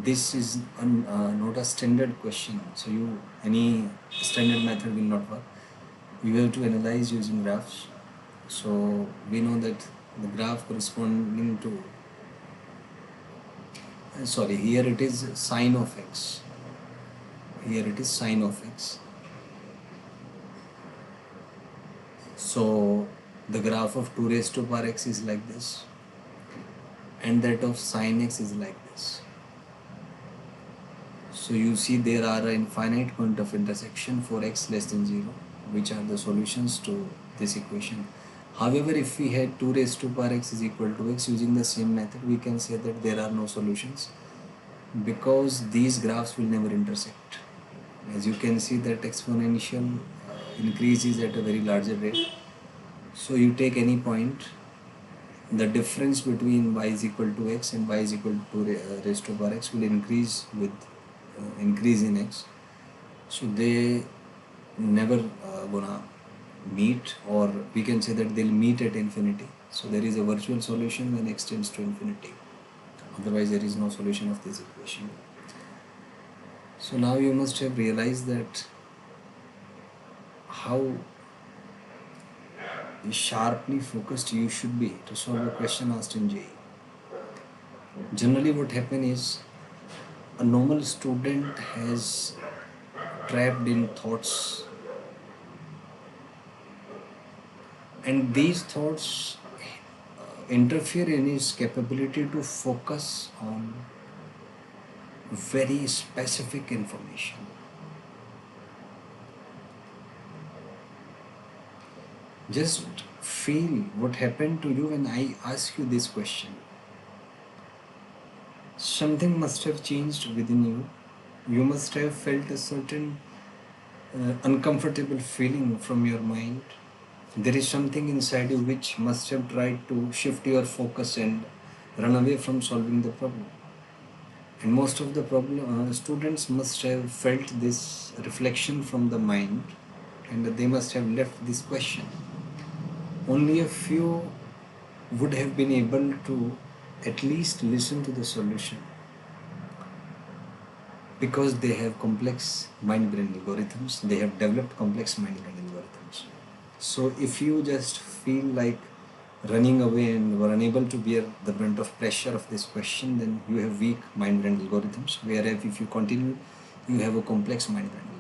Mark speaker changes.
Speaker 1: this is not a standard question, so any standard method will not work. We have to analyze using graphs. So we know that the graph corresponding to here it is sine of x. Here it is sine of x. So the graph of 2 raised to power x is like this, and that of sine x is like this. So you see there are an infinite point of intersection for x less than 0, which are the solutions to this equation. However, if we had 2 raised to power x is equal to x using the same method, we can say that there are no solutions because these graphs will never intersect. As you can see that exponential increase is at a very larger rate. So you take any point, the difference between y is equal to x and y is equal to raised to power x will increase with increase in x. So they never gonna meet, or we can say that they'll meet at infinity. So there is a virtual solution when x tends to infinity. Otherwise there is no solution of this equation. So now you must have realized that how sharply focused you should be to solve a question asked in JEE. Generally what happens is a normal student has trapped in thoughts, and these thoughts interfere in his capability to focus on very specific information. Just feel what happened to you when I ask you this question. Something must have changed within you. You must have felt a certain uncomfortable feeling from your mind. There is something inside you which must have tried to shift your focus and run away from solving the problem. And most of the students must have felt this reflection from the mind, and they must have left this question. Only a few would have been able to at least listen to the solution because they have complex mind-brain algorithms. They have developed complex mind-brain algorithms. So if you just feel like running away and were unable to bear the brunt of pressure of this question, then you have weak mind-brain algorithms. Whereas if you continue, you have a complex mind-brain algorithm.